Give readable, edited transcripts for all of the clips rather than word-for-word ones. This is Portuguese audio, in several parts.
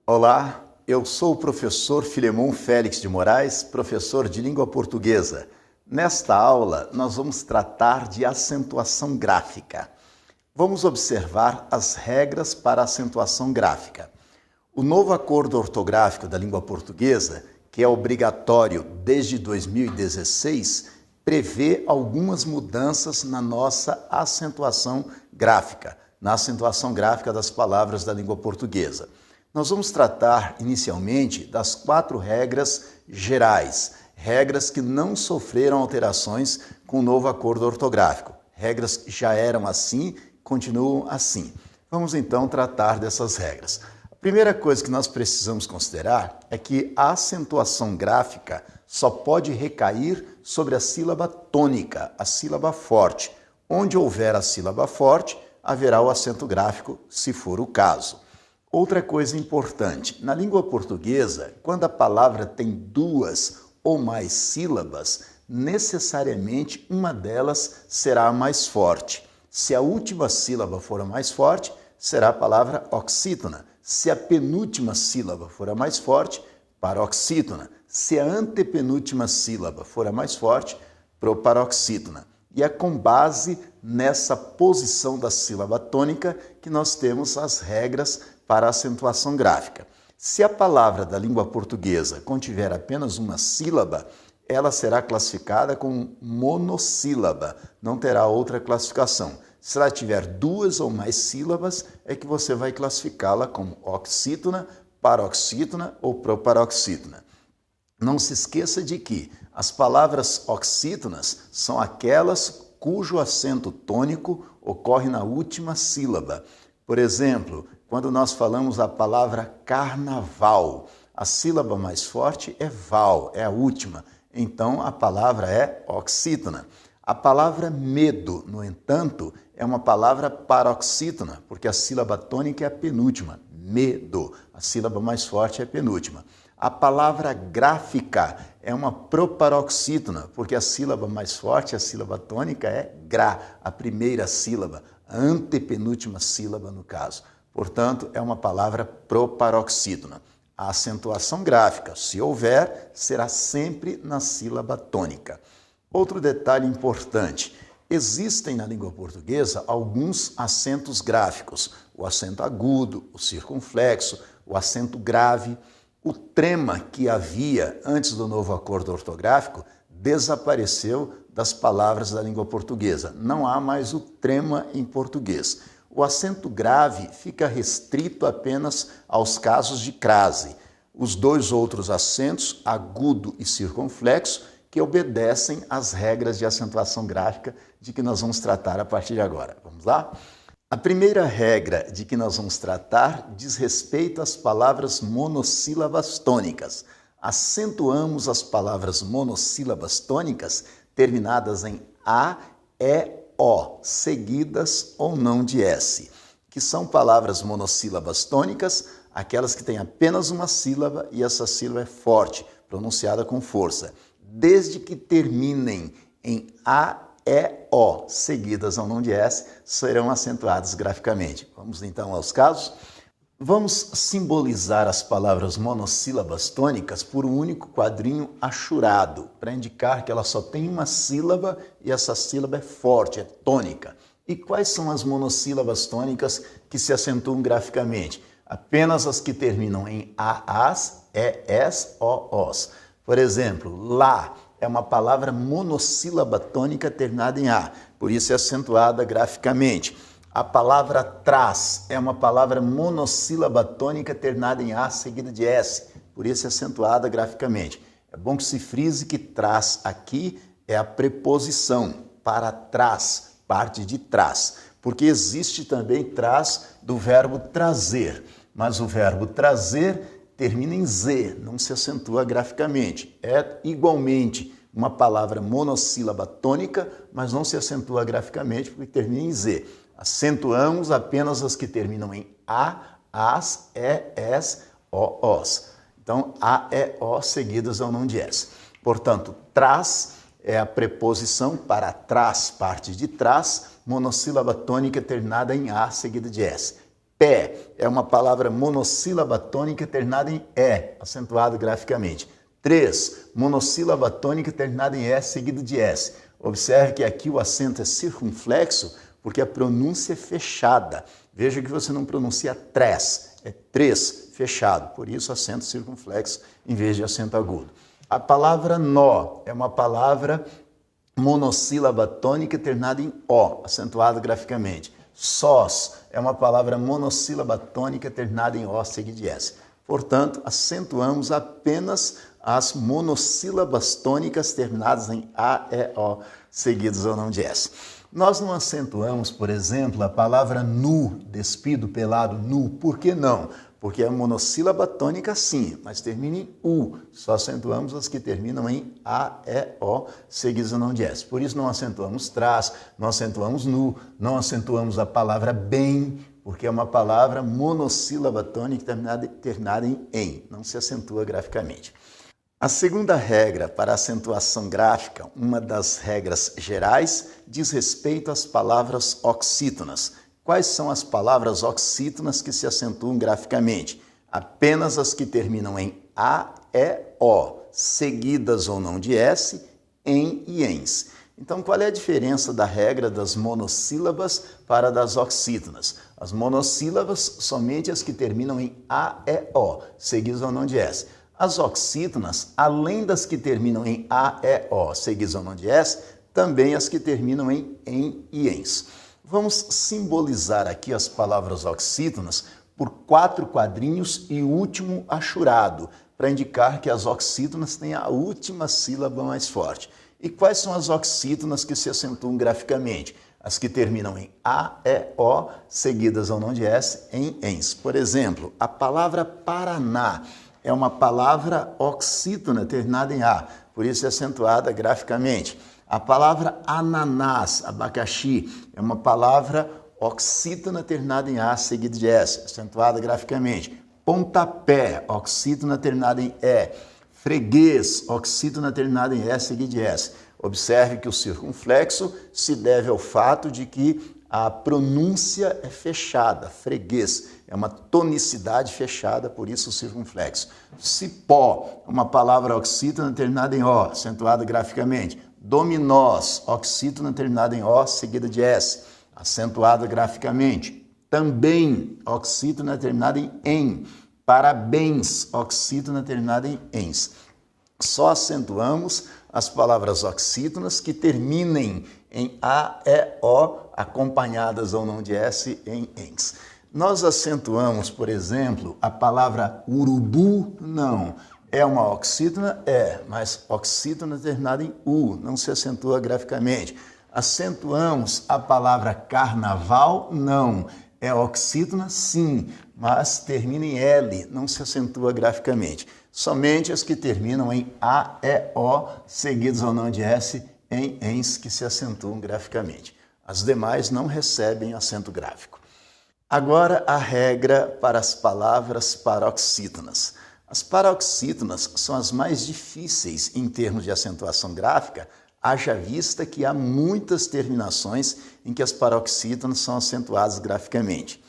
Olá, eu sou o professor Filemon Félix de Moraes, professor de língua portuguesa. Nesta aula, nós vamos tratar de acentuação gráfica. Vamos observar as regras para a acentuação gráfica. O novo acordo ortográfico da língua portuguesa, que é obrigatório desde 2016, prevê algumas mudanças na nossa acentuação gráfica, na acentuação gráfica das palavras da língua portuguesa. Nós vamos tratar inicialmente das 4 regras gerais, regras que não sofreram alterações com o novo acordo ortográfico. Regras que já eram assim, continuam assim. Vamos então tratar dessas regras. A primeira coisa que nós precisamos considerar é que a acentuação gráfica só pode recair sobre a sílaba tônica, a sílaba forte. Onde houver a sílaba forte, haverá o acento gráfico, se for o caso. Outra coisa importante, na língua portuguesa, quando a palavra tem 2 ou mais sílabas, necessariamente uma delas será a mais forte. Se a última sílaba for a mais forte, será a palavra oxítona. Se a penúltima sílaba for a mais forte, paroxítona. Se a antepenúltima sílaba for a mais forte, proparoxítona. E é com base nessa posição da sílaba tônica que nós temos as regras para a acentuação gráfica. Se a palavra da língua portuguesa contiver apenas uma sílaba, ela será classificada como monossílaba, não terá outra classificação. Se ela tiver 2 ou mais sílabas, é que você vai classificá-la como oxítona, paroxítona ou proparoxítona. Não se esqueça de que as palavras oxítonas são aquelas cujo acento tônico ocorre na última sílaba. Por exemplo, quando nós falamos a palavra carnaval, a sílaba mais forte é val, é a última. Então, a palavra é oxítona. A palavra medo, no entanto, é uma palavra paroxítona, porque a sílaba tônica é a penúltima. Medo. A sílaba mais forte é a penúltima. A palavra gráfica é uma proparoxítona, porque a sílaba mais forte, a sílaba tônica, é gra, a primeira sílaba, a antepenúltima sílaba no caso. Portanto, é uma palavra proparoxítona. A acentuação gráfica, se houver, será sempre na sílaba tônica. Outro detalhe importante, existem na língua portuguesa alguns acentos gráficos, o acento agudo, o circunflexo, o acento grave. O trema que havia antes do novo acordo ortográfico desapareceu das palavras da língua portuguesa. Não há mais o trema em português. O acento grave fica restrito apenas aos casos de crase. Os 2 outros acentos, agudo e circunflexo, que obedecem às regras de acentuação gráfica de que nós vamos tratar a partir de agora. Vamos lá? A primeira regra de que nós vamos tratar diz respeito às palavras monossílabas tônicas. Acentuamos as palavras monossílabas tônicas terminadas em A, E, O, seguidas ou não de S, que são palavras monossílabas tônicas, aquelas que têm apenas uma sílaba e essa sílaba é forte, pronunciada com força, desde que terminem em A, E, O, seguidas ou não de S, serão acentuadas graficamente. Vamos então aos casos. Vamos simbolizar as palavras monossílabas tônicas por um único quadrinho achurado, para indicar que ela só tem uma sílaba e essa sílaba é forte, é tônica. E quais são as monossílabas tônicas que se acentuam graficamente? Apenas as que terminam em AAs, ES, OOs. Por exemplo, lá é uma palavra monossílaba tônica terminada em A, por isso é acentuada graficamente. A palavra trás é uma palavra monossílaba tônica terminada em A seguida de S, por isso é acentuada graficamente. É bom que se frise que trás aqui é a preposição, para trás, parte de trás, porque existe também trás do verbo trazer, mas o verbo trazer termina em Z, não se acentua graficamente. É igualmente uma palavra monossílaba tônica, mas não se acentua graficamente porque termina em Z. Acentuamos apenas as que terminam em A, As, Es, Os. Então, A, E, O seguidas ou não de S. Portanto, trás é a preposição para trás, parte de trás, monossílaba tônica terminada em A seguida de S. Pé é uma palavra monossílaba tônica terminada em E, acentuado graficamente. 3, monossílaba tônica terminada em E seguido de S. Observe que aqui o acento é circunflexo porque a pronúncia é fechada. Veja que você não pronuncia tres, é três, fechado. Por isso, acento circunflexo em vez de acento agudo. A palavra nó é uma palavra monossílaba tônica terminada em O, acentuado graficamente. Sós é uma palavra monossílaba tônica terminada em O, seguida de S. Portanto, acentuamos apenas as monossílabas tônicas terminadas em A, E, O, seguidas ou não de S. Nós não acentuamos, por exemplo, a palavra nu, despido, pelado, nu. Por que não? Porque é monossílaba tônica sim, mas termina em U. Só acentuamos as que terminam em A, E, O, seguidas ou não de S. Por isso não acentuamos traz, não acentuamos nu, não acentuamos a palavra bem, porque é uma palavra monossílaba tônica terminada em em. Não se acentua graficamente. A segunda regra para acentuação gráfica, uma das regras gerais, diz respeito às palavras oxítonas. Quais são as palavras oxítonas que se acentuam graficamente? Apenas as que terminam em A, E, O, seguidas ou não de S, em e ens. Então, qual é a diferença da regra das monossílabas para das oxítonas? As monossílabas, somente as que terminam em A, E, O, seguidas ou não de S. As oxítonas, além das que terminam em A, E, O, seguidas ou não de S, também as que terminam em e ens. Vamos simbolizar aqui as palavras oxítonas por 4 quadrinhos e o último achurado, para indicar que as oxítonas têm a última sílaba mais forte. E quais são as oxítonas que se acentuam graficamente? As que terminam em A, E, O, seguidas ou não de S, em ens. Por exemplo, a palavra Paraná é uma palavra oxítona terminada em A, por isso é acentuada graficamente. A palavra ananás, abacaxi, é uma palavra oxítona terminada em A, seguida de S, acentuada graficamente. Pontapé, oxítona terminada em E. Freguês, oxítona terminada em E, seguida de S. Observe que o circunflexo se deve ao fato de que a pronúncia é fechada, freguês, é uma tonicidade fechada, por isso o circunflexo. Cipó, uma palavra oxítona terminada em O, acentuada graficamente. Dominós, oxítona terminada em O, seguida de S, acentuada graficamente. Também, oxítona terminada em em. Parabéns, oxítona terminada em ens. Só acentuamos as palavras oxítonas que terminem em A, E, O, acompanhadas ou não de S em ens. Nós acentuamos, por exemplo, a palavra urubu, não. É uma oxítona? É, mas oxítona terminada em U, não se acentua graficamente. Acentuamos a palavra carnaval? Não. É oxítona? Sim, mas termina em L, não se acentua graficamente. Somente as que terminam em A, E, O, seguidas ou não de S, em ens, que se acentuam graficamente. As demais não recebem acento gráfico. Agora, a regra para as palavras paroxítonas. As paroxítonas são as mais difíceis em termos de acentuação gráfica, haja vista que há muitas terminações em que as paroxítonas são acentuadas graficamente.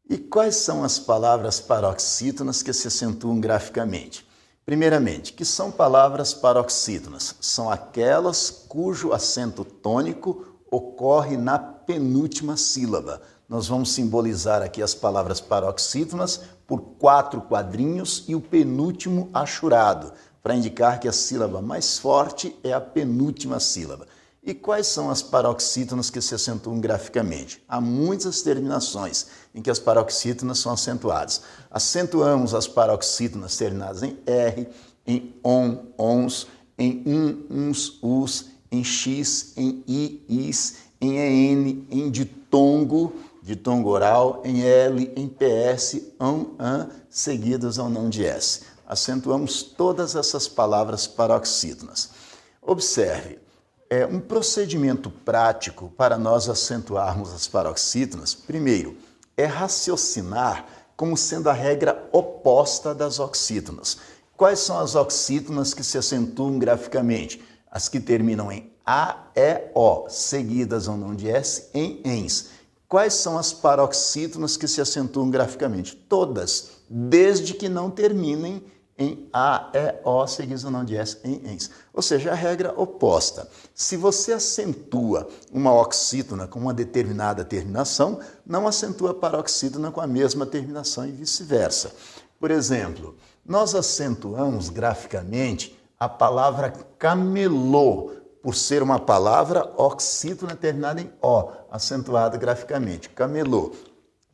E quais são as palavras paroxítonas que se acentuam graficamente? Primeiramente, que são palavras paroxítonas? São aquelas cujo acento tônico ocorre na penúltima sílaba. Nós vamos simbolizar aqui as palavras paroxítonas por 4 quadrinhos e o penúltimo achurado, para indicar que a sílaba mais forte é a penúltima sílaba. E quais são as paroxítonas que se acentuam graficamente? Há muitas terminações em que as paroxítonas são acentuadas. Acentuamos as paroxítonas terminadas em R, em on, ons, em uns, us, em x, em i, is, em en, em ditongo oral, em L, em PS, an, seguidas ou não de S. Acentuamos todas essas palavras paroxítonas. Observe, um procedimento prático para nós acentuarmos as paroxítonas, primeiro, é raciocinar como sendo a regra oposta das oxítonas. Quais são as oxítonas que se acentuam graficamente? As que terminam em A, E, O, seguidas ou não de S, em ens. Quais são as paroxítonas que se acentuam graficamente? Todas, desde que não terminem em A, E, O, seguidos ou não de S, em ENS. Ou seja, a regra oposta. Se você acentua uma oxítona com uma determinada terminação, não acentua a paroxítona com a mesma terminação e vice-versa. Por exemplo, nós acentuamos graficamente a palavra camelô, por ser uma palavra oxítona terminada em O, acentuada graficamente, camelô.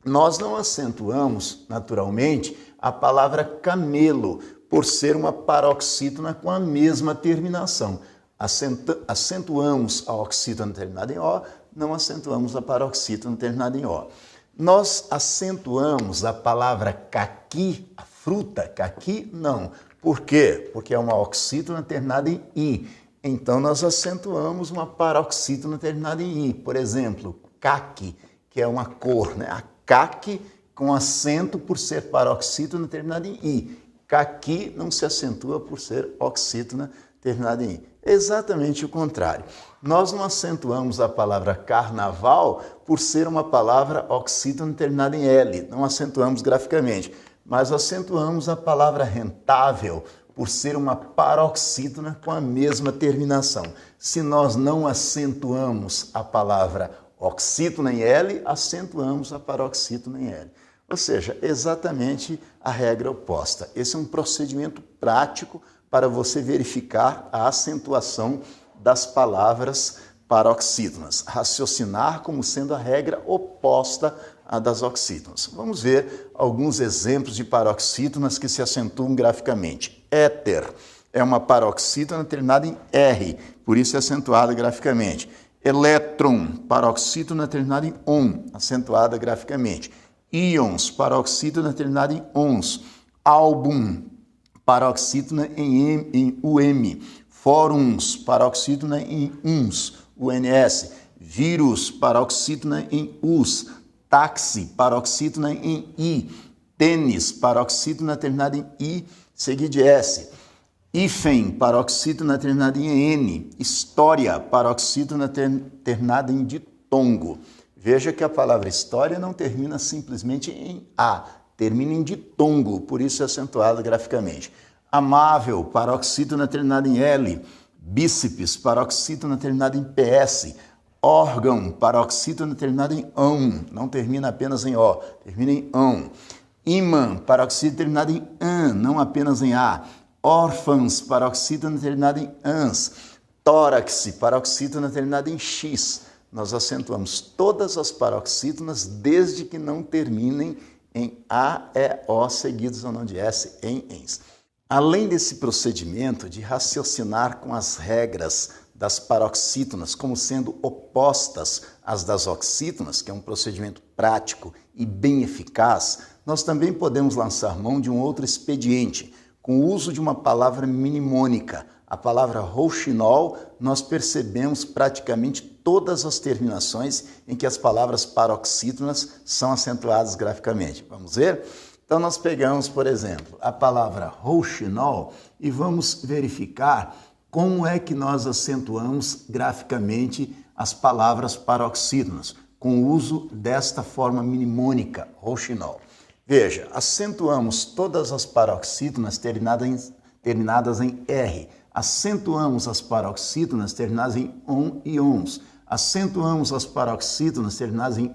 Nós não acentuamos, naturalmente, a palavra camelo, por ser uma paroxítona com a mesma terminação. Acentuamos a oxítona terminada em O, não acentuamos a paroxítona terminada em O. Nós acentuamos a palavra caqui, a fruta, caqui, não. Por quê? Porque é uma oxítona terminada em I. Então, nós acentuamos uma paroxítona terminada em I. Por exemplo, caqui, que é uma cor, né? A caqui com acento por ser paroxítona terminada em I. Caqui não se acentua por ser oxítona terminada em I. Exatamente o contrário. Nós não acentuamos a palavra carnaval por ser uma palavra oxítona terminada em L. Não acentuamos graficamente, mas acentuamos a palavra rentável por ser uma paroxítona com a mesma terminação. Se nós não acentuamos a palavra oxítona em L, acentuamos a paroxítona em L. Ou seja, exatamente a regra oposta. Esse é um procedimento prático para você verificar a acentuação das palavras paroxítonas. Raciocinar como sendo a regra oposta à das oxítonas. Vamos ver alguns exemplos de paroxítonas que se acentuam graficamente. Éter é uma paroxítona terminada em R, por isso é acentuada graficamente. Elétron, paroxítona terminada em on, acentuada graficamente. Íons, paroxítona terminada em ons. Álbum, paroxítona em UM. Fóruns, paroxítona em uns, UNS. Vírus, paroxítona em us. Táxi, paroxítona em I. Tênis, paroxítona terminada em I, seguido de S. Hífen, paroxítona terminada em N. História, paroxítona terminada em ditongo. Veja que a palavra história não termina simplesmente em A, termina em ditongo, por isso é acentuada graficamente. Amável, paroxítona terminada em L. Bíceps, paroxítona terminada em PS. Órgão, paroxítona terminada em ão, não termina apenas em O, termina em ão. Ímã, paroxítona terminada em an, não apenas em A. Órfãos, paroxítona terminada em ans. Tórax, paroxítona terminada em X. Nós acentuamos todas as paroxítonas desde que não terminem em A, E, O, seguidos ou não de S, em ENS. Além desse procedimento de raciocinar com as regras das paroxítonas como sendo opostas às das oxítonas, que é um procedimento prático e bem eficaz, nós também podemos lançar mão de um outro expediente, com o uso de uma palavra mnemônica. A palavra rouxinol, nós percebemos praticamente todas as terminações em que as palavras paroxítonas são acentuadas graficamente. Vamos ver? Então, nós pegamos, por exemplo, a palavra rouxinol e vamos verificar como é que nós acentuamos graficamente as palavras paroxítonas, com o uso desta forma mnemônica, rouxinol. Veja, acentuamos todas as paroxítonas terminadas em R, acentuamos as paroxítonas terminadas em on e ons, acentuamos as paroxítonas terminadas em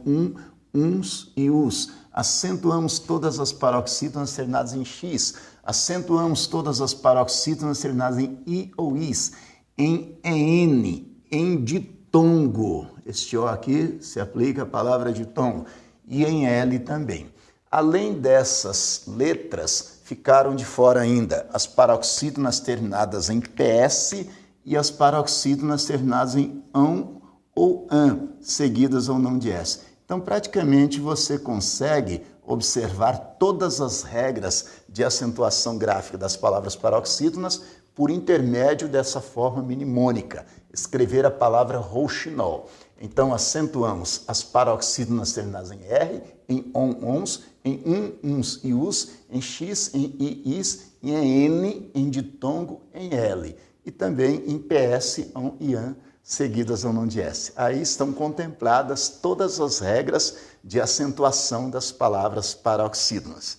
uns e us, acentuamos todas as paroxítonas terminadas em X, acentuamos todas as paroxítonas terminadas em I ou IS, em EN, em ditongo, este O aqui se aplica à palavra ditongo, e em L também. Além dessas letras, ficaram de fora ainda as paroxítonas terminadas em PS e as paroxítonas terminadas em ão ou an, seguidas ou não de S. Então, praticamente, você consegue observar todas as regras de acentuação gráfica das palavras paroxítonas por intermédio dessa forma mnemônica, escrever a palavra rouxinol. Então, acentuamos as paroxítonas terminadas em R, em on, ons, em uns e us, em X, em I, is, em N, em ditongo, em L. E também em PS, on e an, seguidas ou não de S. Aí estão contempladas todas as regras de acentuação das palavras paroxítonas.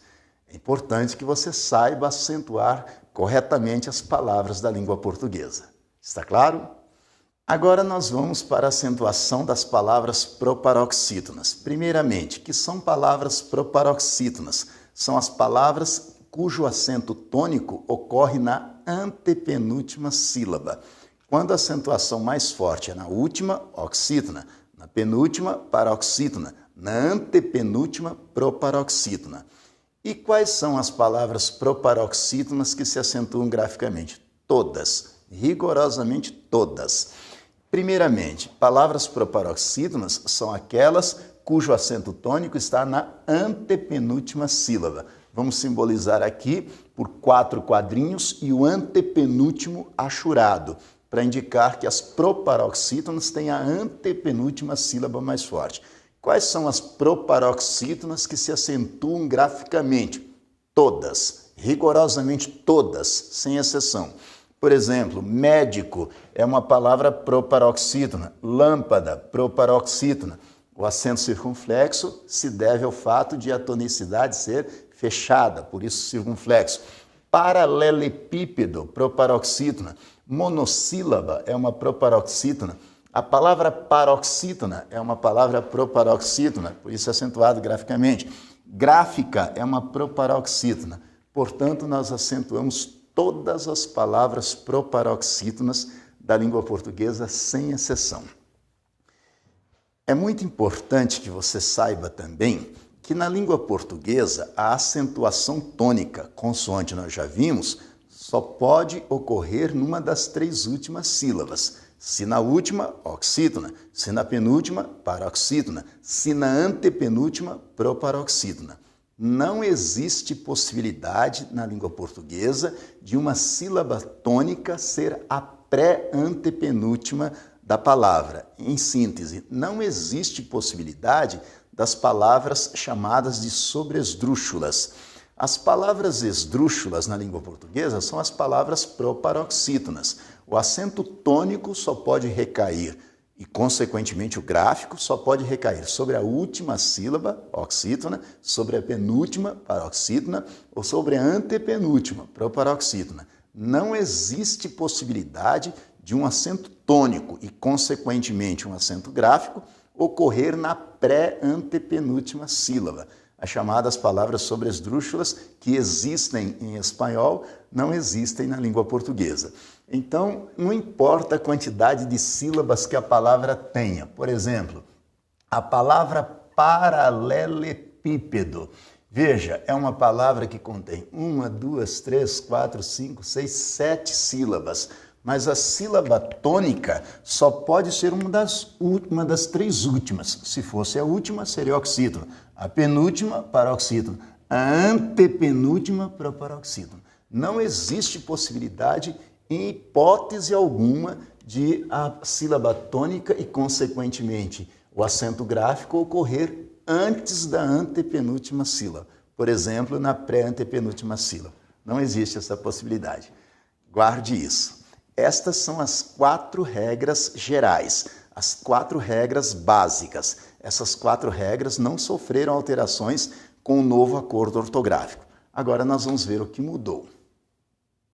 É importante que você saiba acentuar corretamente as palavras da língua portuguesa. Está claro? Agora nós vamos para a acentuação das palavras proparoxítonas. Primeiramente, que são palavras proparoxítonas? São as palavras cujo acento tônico ocorre na antepenúltima sílaba. Quando a acentuação mais forte é na última, oxítona, na penúltima, paroxítona, na antepenúltima, proparoxítona. E quais são as palavras proparoxítonas que se acentuam graficamente? Todas, rigorosamente todas. Primeiramente, palavras proparoxítonas são aquelas cujo acento tônico está na antepenúltima sílaba. Vamos simbolizar aqui por 4 quadrinhos e o antepenúltimo achurado, para indicar que as proparoxítonas têm a antepenúltima sílaba mais forte. Quais são as proparoxítonas que se acentuam graficamente? Todas, rigorosamente todas, sem exceção. Por exemplo, médico é uma palavra proparoxítona, lâmpada, proparoxítona. O acento circunflexo se deve ao fato de a tonicidade ser fechada, por isso circunflexo. Paralelepípedo, proparoxítona. Monossílaba é uma proparoxítona. A palavra paroxítona é uma palavra proparoxítona, por isso acentuado graficamente. Gráfica é uma proparoxítona. Portanto, nós acentuamos todas as palavras proparoxítonas da língua portuguesa, sem exceção. É muito importante que você saiba também que na língua portuguesa a acentuação tônica, consoante nós já vimos, só pode ocorrer numa das 3 últimas sílabas. Se na última, oxítona. Se na penúltima, paroxítona. Se na antepenúltima, proparoxítona. Não existe possibilidade na língua portuguesa de uma sílaba tônica ser a pré-antepenúltima da palavra. Em síntese, não existe possibilidade das palavras chamadas de sobresdrúxulas. As palavras esdrúxulas na língua portuguesa são as palavras proparoxítonas. O acento tônico só pode recair, e consequentemente o gráfico só pode recair sobre a última sílaba, oxítona, sobre a penúltima, paroxítona, ou sobre a antepenúltima, proparoxítona. Não existe possibilidade de um acento tônico e, consequentemente, um acento gráfico ocorrer na pré-antepenúltima sílaba. As chamadas palavras sobresdrúxulas, que existem em espanhol, não existem na língua portuguesa. Então, não importa a quantidade de sílabas que a palavra tenha. Por exemplo, a palavra paralelepípedo. Veja, é uma palavra que contém 1, 2, 3, 4, 5, 6, 7 sílabas. Mas a sílaba tônica só pode ser uma das 3 últimas. Se fosse a última, seria oxítona. A penúltima, paroxítona. A antepenúltima, proparoxítona. Não existe possibilidade, em hipótese alguma, de a sílaba tônica e, consequentemente, o acento gráfico ocorrer antes da antepenúltima sílaba. Por exemplo, na pré-antepenúltima sílaba. Não existe essa possibilidade. Guarde isso. Estas são as 4 regras gerais, as 4 regras básicas. Essas 4 regras não sofreram alterações com o novo acordo ortográfico. Agora nós vamos ver o que mudou.